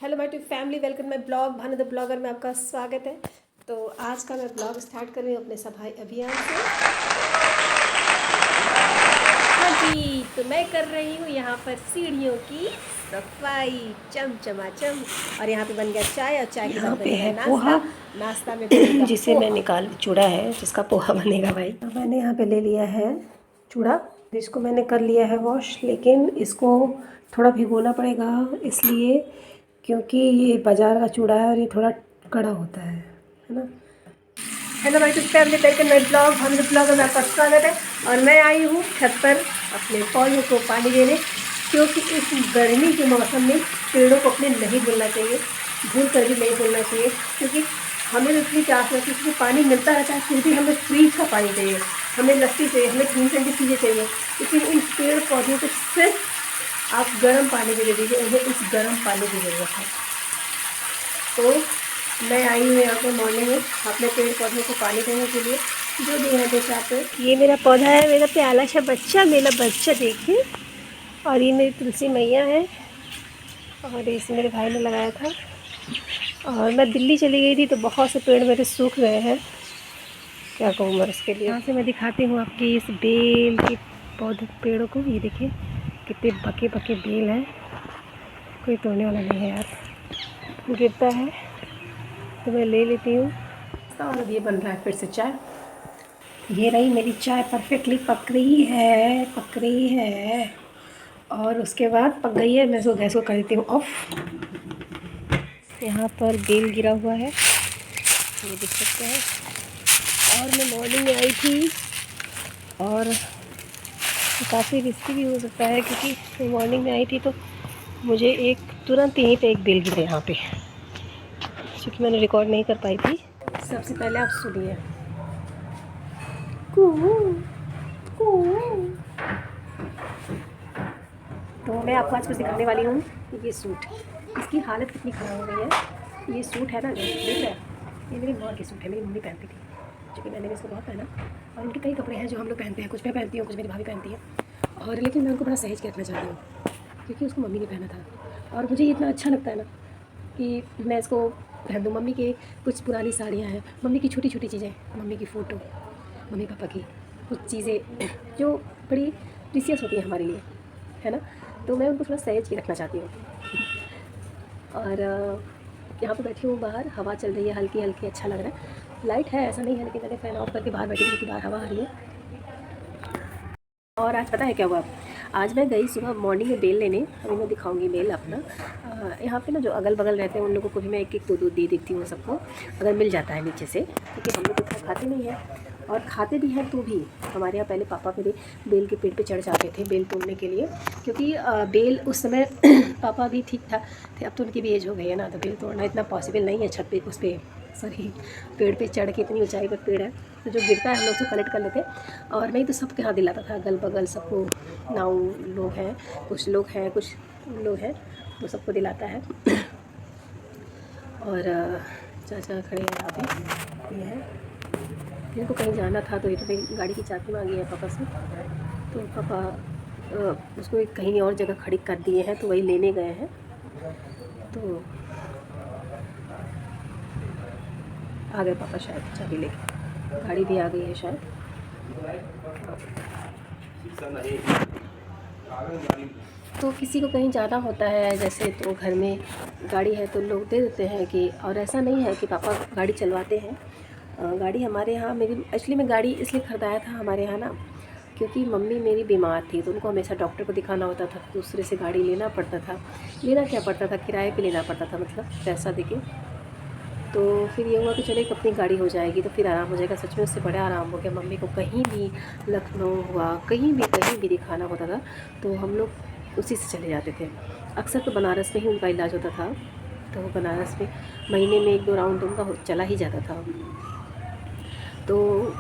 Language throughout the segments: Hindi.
Hello my to family, welcome my blog Bhanu the blogger में आपका स्वागत है। तो आज का मैं ब्लॉग स्टार्ट कर रही हूँ अपने सफाई अभियान से। हाँ जी, तो मैं कर रही हूँ यहाँ पर सीढ़ियों की सफाई चमचमाचम। और यहाँ पे बन गया चाय और चाय के यहाँ साथ पे बनेगा है नाश्ता। पोहा नाश्ता में बनेगा जिसे मैं पोहा। निकाल चूड़ा है जिसका पोहा बनेगा भाई। मैंने यहाँ पे ले लिया है चूड़ा, इसको मैंने कर लिया है वॉश, लेकिन इसको थोड़ा भिगोना पड़ेगा इसलिए क्योंकि ये बाज़ार का चूड़ा है और ये थोड़ा कड़ा होता है ना। Hello my to family, welcome my blog Bhanu the blogger में आपका स्वागत है। और मैं आई हूँ छत पर अपने पौधों को पानी देने, क्योंकि इस गर्मी के मौसम में पेड़ों को अपने नहीं भूलना चाहिए, भूल कर भी नहीं भूलना चाहिए, क्योंकि हमें तो इतनी प्यास लगती है, क्योंकि पानी मिलता रहता है, फिर भी हमें फ्रीज का पानी चाहिए, हमें लस्सी चाहिए, हमें ठंडी ठंडी चीज़ें चाहिए। लेकिन इन पेड़ पौधों को सिर्फ आप गर्म पानी भी दे दीजिए, उन्हें इस गर्म पानी की ज़रूरत है। तो मैं आई हूँ यहाँ पे मॉर्निंग में अपने पेड़ पौधों को पानी देने के लिए, जो भी है जैसे आप। ये मेरा पौधा है, मेरा प्याला सा बच्चा, मेरा बच्चा देखिए। और ये मेरी तुलसी मैया है, और इसे मेरे भाई ने लगाया था। और मैं दिल्ली चली गई थी तो बहुत से पेड़ मेरे सूख गए हैं, क्या कहूँ मैं उसके लिए। यहाँ से मैं दिखाती हूँ आपकी इस बेल के पौधे पेड़ों को। ये देखिए कितने बके बके बेल हैं, कोई तोड़ने वाला नहीं है यार, गिरता है तो मैं ले लेती हूँ। और ये बन रहा है फिर से चाय। ये रही मेरी चाय, परफेक्टली पक रही है, पक रही है। और उसके बाद पक गई है, मैं इसको गैस को कर देती हूँ ऑफ। यहाँ पर बेल गिरा हुआ है, ये देख सकते हैं। और मैं मॉर्निंग में आई थी, और काफ़ी रिस्की भी हो सकता है, क्योंकि मैं मॉर्निंग में आई थी तो मुझे एक तुरंत यहीं पे एक बेल गिरा यहाँ पे, क्योंकि मैंने रिकॉर्ड नहीं कर पाई थी। सबसे पहले आप सुनिए। तो मैं आपको आज कुछ दिखाने वाली हूँ। ये सूट, इसकी हालत कितनी ख़राब हो गई है। ये सूट है ना, जो देख रहे हैं, ये मेरी माँ की सूट है, मेरी मम्मी पहनती थी, क्योंकि मैंने भी इसको बहुत पहना। और उनके कई कपड़े हैं जो हम लोग पहनते हैं, कुछ मैं पहनती हूँ, कुछ मेरी भाभी पहनती है। और लेकिन मैं उनको बड़ा सहेज के रखना चाहती हूँ, क्योंकि उसको मम्मी ने पहना था। और मुझे इतना अच्छा लगता है ना कि मैं इसको पहन दूँ। मम्मी के कुछ पुरानी साड़ियाँ हैं, मम्मी की छोटी छोटी चीज़ें, मम्मी की फ़ोटो, मम्मी पापा की कुछ चीज़ें जो बड़ी प्रीसियस होती हैं हमारे लिए, है ना। तो मैं उनको थोड़ा सहेज के रखना चाहती हूँ। और यहाँ पर बैठी हूँ बाहर, हवा चल रही है हल्की हल्की, अच्छा लग रहा है। लाइट है ऐसा नहीं है, लेकिन मैंने फ़ैन ऑफ करके बाहर बैठी, क्योंकि बाहर हवा आ रही है। और आज पता है क्या हुआ, आज मैं गई सुबह मॉर्निंग में बेल लेने, अभी मैं दिखाऊंगी बेल अपना। यहाँ पे ना जो अगल बगल रहते हैं उन लोगों को भी मैं एक एक दो दो दे देती हूँ सबको, अगर मिल जाता है नीचे से, क्योंकि हम लोग इतना खाते नहीं हैं। और खाते भी हैं तो भी हमारे यहाँ पहले पापा मेरे बेल के पेड़ पे चढ़ जाते थे बेल तोड़ने के लिए, क्योंकि बेल उस समय पापा भी ठीक ठाक थे, अब तो उनकी भी एज हो गई है ना, तो बेल तोड़ना इतना पॉसिबल नहीं है छत पे, उस पर सॉरी पेड़ पे चढ़ के, इतनी ऊंचाई पर पेड़ है, तो जो गिरता है हम लोग उसको कलेक्ट कर लेते हैं। और नहीं तो सबके हाथ दिलाता था, अगल बगल सबको, नाव लोग हैं, कुछ लोग हैं, कुछ लोग हैं, तो सबको दिलाता है। और चाचा खड़े हैं यहाँ पे, ये है, इनको कहीं जाना था तो इन्होंने गाड़ी की चाबी मांगी है पापा से, तो पापा उसको एक कहीं और जगह खड़ी कर दिए हैं, तो वही लेने गए हैं। तो आ गए पापा शायद चाबी लेके, गाड़ी भी आ गई है शायद। तो किसी को कहीं जाना होता है जैसे, तो घर में गाड़ी है तो लोग दे देते हैं कि, और ऐसा नहीं है कि पापा गाड़ी चलवाते हैं। गाड़ी हमारे यहाँ, मेरी एक्चुअली मैं गाड़ी इसलिए ख़रीदाया था हमारे यहाँ ना, क्योंकि मम्मी मेरी बीमार थी, तो उनको हमेशा डॉक्टर को दिखाना होता था, दूसरे से गाड़ी लेना पड़ता था। लेना क्या पड़ता था, किराए पे लेना पड़ता था, मतलब पैसा देके। तो फिर ये हुआ कि चलो एक अपनी गाड़ी हो जाएगी तो फिर आराम हो जाएगा। सच में उससे बड़ा आराम हो गया। मम्मी को कहीं भी, लखनऊ हुआ, कहीं भी दिखाना होता था तो हम लोग उसी से चले जाते थे। अक्सर तो बनारस में ही उनका इलाज होता था, तो वो बनारस में महीने में 1-2 राउंड उनका चला ही जाता था। तो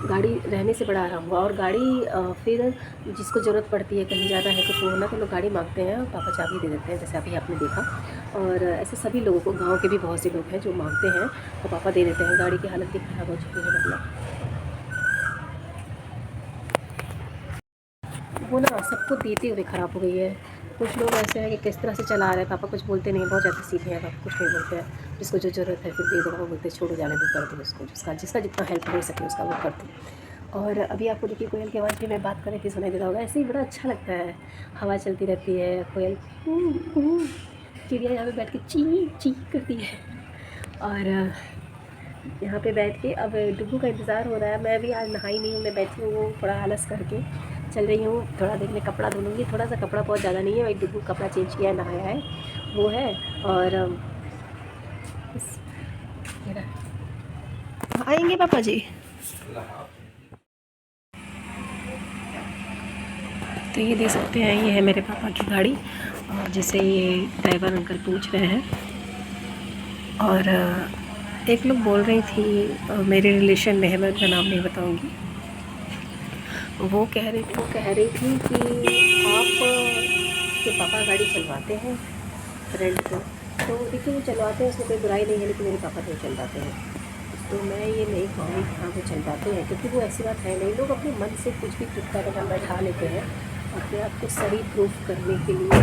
गाड़ी रहने से बड़ा आराम हुआ। और गाड़ी फिर जिसको ज़रूरत पड़ती है, कहीं जाना है कुछ होना, तो लोग गाड़ी मांगते हैं और पापा चाबी दे देते हैं, जैसे अभी आपने देखा। और ऐसे सभी लोगों को, गांव के भी बहुत से लोग हैं जो मांगते हैं तो पापा दे देते हैं। गाड़ी की हालत भी ख़राब हो चुकी है मतलब। वो ना सबको देते हुए ख़राब हो गई है। कुछ लोग ऐसे हैं कि किस तरह से चला रहे हैं, पापा कुछ बोलते नहीं, बहुत ज़्यादा सीधे हैं, पापा कुछ नहीं बोलते हैं, जिसको जो ज़रूरत है फिर दे दो, पापा बोलते छोड़ो जाने दो, कर दो उसको, जिसका जिसका जितना हेल्प हो सके उसका वो कर दो। और अभी आपको देखिए कोयल की आवाज़ भी मैं बात कर रही थी, सुनाई देता होगा, ऐसे ही बड़ा अच्छा लगता है, हवा चलती रहती है, कोयल चिड़िया यहाँ पे बैठ के ची ची करती है। और यहाँ पे बैठ के अब डुग्गू का इंतज़ार हो रहा है। मैं भी आज नहाई नहीं हूँ, मैं बैठी हूँ थोड़ा आलस करके चल रही हूँ, थोड़ा देर में कपड़ा धुलूँगी, थोड़ा सा कपड़ा, बहुत ज़्यादा नहीं है भाई, डुग्गू कपड़ा चेंज किया है, नहाया है वो है। और आएंगे पापा जी, तो ये देख सकते हैं, ये है मेरे पापा की गाड़ी, और जिसे ये ड्राइवर अंकल पूछ रहे हैं। और एक लोग बोल रही थी मेरे रिलेशन में है, मैं उनका नाम नहीं बताऊंगी, वो कह रही थी कि आप के पापा गाड़ी चलवाते हैं फ्रेंड को, तो देखिए वो चलवाते हैं, उसमें कोई बुराई नहीं है, लेकिन मेरे पापा नहीं चलवाते हैं। तो मैं ये नहीं कहूँगी कि हाँ वो चलवाते हैं, क्योंकि वो ऐसी बात है नहीं, लोग अपने मन से कुछ भी टुकता कदम बैठा लेते हैं अपने आप को सही प्रूफ करने के लिए।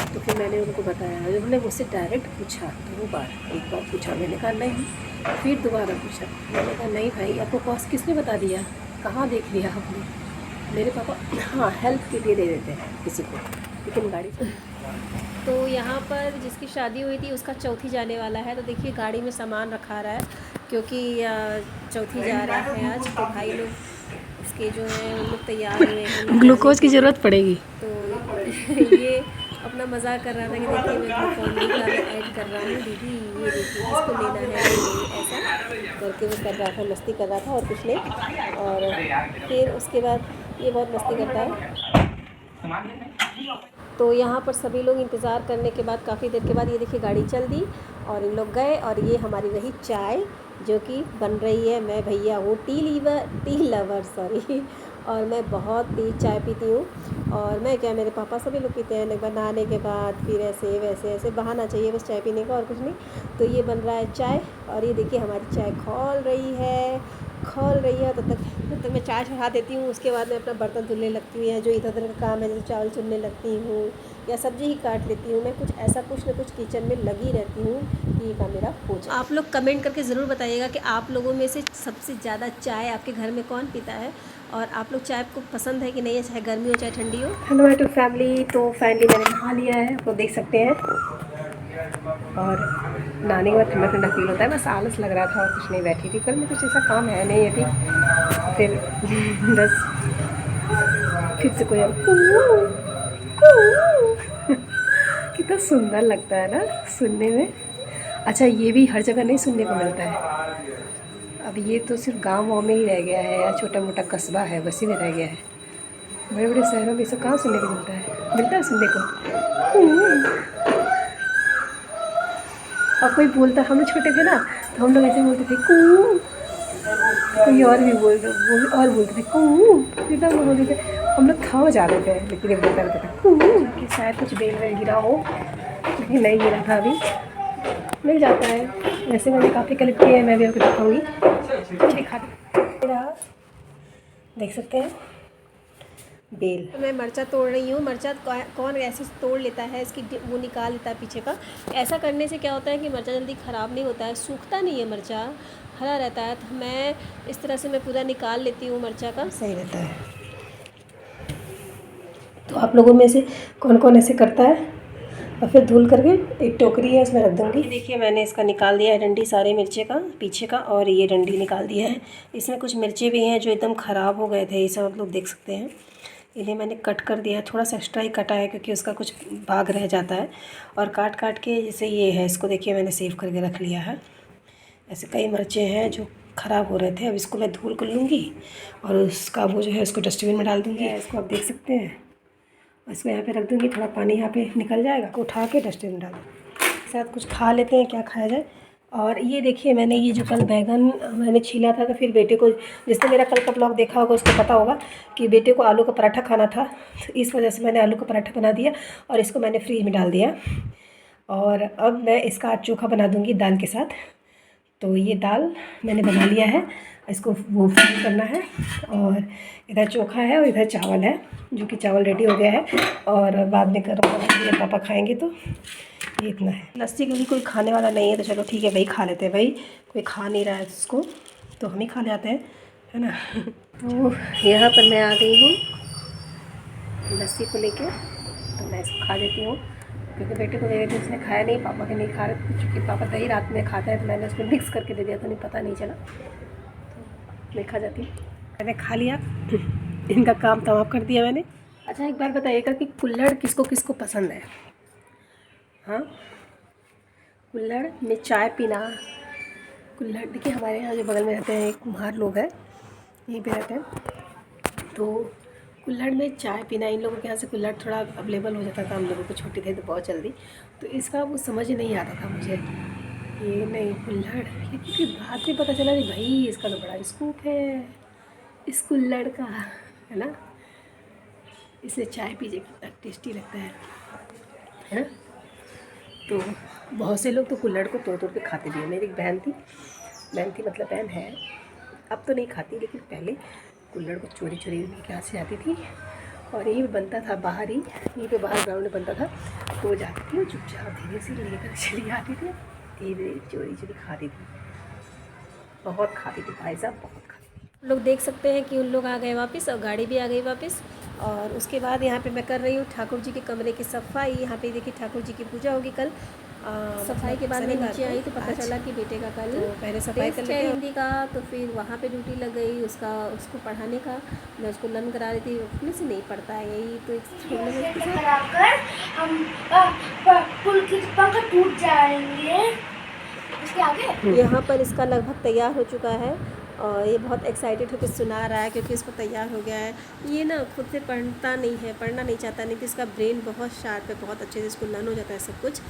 तो फिर मैंने उनको बताया, उन्होंने मुझसे डायरेक्ट पूछा 2 बार, एक बार पूछा, मैंने कहा नहीं, फिर दोबारा पूछा, मैंने कहा नहीं भाई, आपको कॉस्ट किसने बता दिया, कहाँ देख लिया आपने। मेरे पापा हाँ हेल्प के लिए दे देते हैं किसी को, लेकिन गाड़ी तो यहाँ पर जिसकी शादी हुई थी उसका चौथी जाने वाला है, तो देखिए गाड़ी में सामान रखा रहा है, क्योंकि चौथी जा रहा है आज, तो भाई लोग उसके जो है उन लोग तैयार हुए हैं, ग्लूकोज की ज़रूरत पड़ेगी। तो ये अपना मज़ाक कर रहा था कि देखिए मैं ग्लूकोन ऐड कर रहा हूँ दीदी, ये देखिए इसको लेना है, ऐसा करके वो कर रहा था, मस्ती कर रहा था और कुछ नहीं। और फिर उसके बाद ये बहुत मस्ती करता है। तो यहाँ पर सभी लोग इंतज़ार करने के बाद काफ़ी देर के बाद ये देखिए गाड़ी चल दी और इन लोग गए, और ये हमारी रही चाय जो कि बन रही है। मैं भैया हूँ टी लवर सॉरी, और मैं बहुत तेज़ चाय पीती हूँ। और मैं क्या, मेरे पापा सभी लोग पीते हैं, बनाने के बाद फिर ऐसे वैसे ऐसे बहाना चाहिए बस चाय पीने का, और कुछ नहीं। तो ये बन रहा है चाय, और ये देखिए हमारी चाय खौल रही है। तब तक मैं चाय चढ़ा देती हूँ, उसके बाद मैं अपना बर्तन धुलने लगती हूँ, या जो इधर उधर का काम है, जैसे चावल चुनने लगती हूँ या सब्ज़ी ही काट लेती हूँ। मैं कुछ न कुछ किचन में लगी रहती हूँ कि ये काम मेरा हो जाए। आप लोग कमेंट करके ज़रूर बताइएगा कि आप लोगों में से सबसे ज़्यादा चाय आपके घर में कौन पीता है, और आप लोग चाय को पसंद है कि नहीं है, चाहे गर्मी हो चाहे ठंडी हो। हेलो माय टू फैमिली, तो फाइनली मैंने नहा लिया है, आप लोग देख सकते हैं, और नहाने के बाद ठंडा ठंडा फील होता है, बस आलस लग रहा था और कुछ नहीं, बैठी थी, कल में कुछ ऐसा काम है नहीं अभी। फिर बस फिर से कोई कितना सुंदर लगता है ना सुनने में। अच्छा ये भी हर जगह नहीं सुनने को मिलता है, अब ये तो सिर्फ गाँव में ही रह गया है, या छोटा मोटा कस्बा है वैसे में रह गया है, बड़े बड़े शहरों में सब कहाँ सुनने को मिलता है सुनने को। और कोई बोलता, हम लोग छोटे थे ना, तो हम लोग ऐसे बोलते थे कू, कोई और भी बोलते थे कू, कितना लोग बोलते थे, हम लोग थम जाते थे, लेकिन ये बोलता रहता था कू, कि शायद कुछ बेल वेल गिरा हो, लेकिन नहीं गिरा था, अभी मिल जाता है। वैसे मैंने काफ़ी कलेक्ट किया है, मैं भी आपको दिखाऊँगी, देख सकते हैं बेल। तो मैं मरचा तोड़ रही हूँ, मरचा कौन ऐसे तोड़ लेता है, इसकी वो निकाल लेता है पीछे का। ऐसा करने से क्या होता है कि मरचा जल्दी ख़राब नहीं होता है, सूखता नहीं है, मरचा हरा रहता है। तो मैं इस तरह से मैं पूरा निकाल लेती हूँ मरचा का, सही रहता है। तो आप लोगों में से कौन कौन ऐसे करता है, और फिर धुल करके एक टोकरी है उसमें रख दूँगी। देखिए मैंने इसका निकाल दिया है डंडी, सारे मिर्चे का पीछे का, और ये डंडी निकाल दिया है। इसमें कुछ मिर्चे भी हैं जो एकदम ख़राब हो गए थे, ये सब आप लोग देख सकते हैं, इन्हें मैंने कट कर दिया है, थोड़ा सा एक्स्ट्रा ही कटा है क्योंकि उसका कुछ भाग रह जाता है। और काट काट के जैसे ये है, इसको देखिए मैंने सेव करके रख लिया है। ऐसे कई मिर्चे हैं जो ख़राब हो रहे थे, अब इसको मैं धुल कर लूँगी और उसका वो जो है उसको डस्टबिन में डाल दूँगी। इसको आप देख सकते हैं, इसको यहाँ पे रख दूँगी, थोड़ा पानी यहाँ पे निकल जाएगा, उठा के डस्टबिन में डाल दूँगी। साथ कुछ खा लेते हैं, क्या खाया जाए। और ये देखिए मैंने ये जो कल बैगन मैंने छीला था, तो फिर बेटे को, जिसने मेरा कल का ब्लॉग देखा होगा उसको पता होगा कि बेटे को आलू का पराठा खाना था, तो इस वजह से मैंने आलू का पराठा बना दिया और इसको मैंने फ्रीज में डाल दिया। और अब मैं इसका आज चोखा बना दूँगी दाल के साथ। तो ये दाल मैंने बना लिया है, इसको वो फ्राई करना है। और इधर चोखा है और इधर चावल है, जो कि चावल रेडी हो गया है और बाद में गर्म करके पापा खाएंगे। तो ये इतना है। लस्सी क्योंकि कोई खाने वाला नहीं है तो चलो ठीक है भाई, खा लेते हैं भाई, कोई खा नहीं रहा है इसको तो हम ही खा जाते हैं, है ना। तो यहाँ पर मैं आ गई हूँ लस्सी को लेके, तो मैं इसको खा लेती हूँ क्योंकि बेटे को दे रहे थे, उसने खाया नहीं, पापा के नहीं खा रहे थे, क्योंकि पापा दही रात में खाता है तो मैंने उसमें मिक्स करके दे दिया था, नहीं पता नहीं चला, तो मैं खा जाती हूँ। मैंने खा लिया, इनका काम तमाम कर दिया मैंने। अच्छा एक बार बताइएगा कि कुल्हड़ किसको किसको पसंद है? हाँ, कुल्हड़ में चाय पीना। कुल्हड़ देखिए हमारे यहाँ जो बगल में रहते हैं एक कुम्हार लोग हैं, यहीं पे रहते हैं, तो कुल्हड़ में चाय पीना, इन लोगों के यहाँ से कुल्हड़ थोड़ा अवेलेबल हो जाता था, हम लोगों को छोटे थे तो बहुत जल्दी, तो इसका वो समझ नहीं आता था मुझे, ये नहीं कुल्हड़, क्योंकि बाद में पता चला कि भाई इसका तो बड़ा स्कूप है इस कुल्हड़ का, है ना। इससे चाय पीजिए कितना टेस्टी लगता है ना। तो बहुत से लोग तो कुल्हड़ को तोड़ तोड़ के खाते भी हैं। मेरी एक बहन थी मतलब बहन है, अब तो नहीं खाती, लेकिन पहले कुल्हड़ को चोरी चोरी उनके हाथ से जाती थी और यहीं पे बनता था, बाहर ही यहीं पे बाहर ग्राउंड में बनता था, तो वो जाती थी और चुपचाप धीरे से लेकर चली आती थी, धीरे चोरी चोरी खाती थी, बहुत खाती थी भाई साहब, बहुत खाती थी। लोग देख सकते हैं कि उन लोग आ गए वापस और गाड़ी भी आ गई वापस। और उसके बाद यहाँ पे मैं कर रही हूँ ठाकुर जी के कमरे की सफाई। यहाँ पे देखिए ठाकुर जी की पूजा होगी कल। सफाई के बाद मैं नीचे आई तो पता चला कि बेटे का कल तो पहले सफाई कर लिया हिंदी का, तो फिर वहाँ पे ड्यूटी लग गई उसको पढ़ाने का। मैं उसको लर्न करा रही थी, अपने से नहीं पढ़ता है, यही तो एक हम पुल की पंख टूट जाएंगे। इसके आगे यहाँ पर इसका लगभग तैयार हो चुका है और ये बहुत एक्साइटेड होकर सुना रहा है क्योंकि इसको तैयार हो गया है। ये ना खुद से पढ़ना नहीं चाहता, नहीं तो इसका ब्रेन बहुत शार्प है, बहुत अच्छे से इसको लर्न हो जाता है सब कुछ।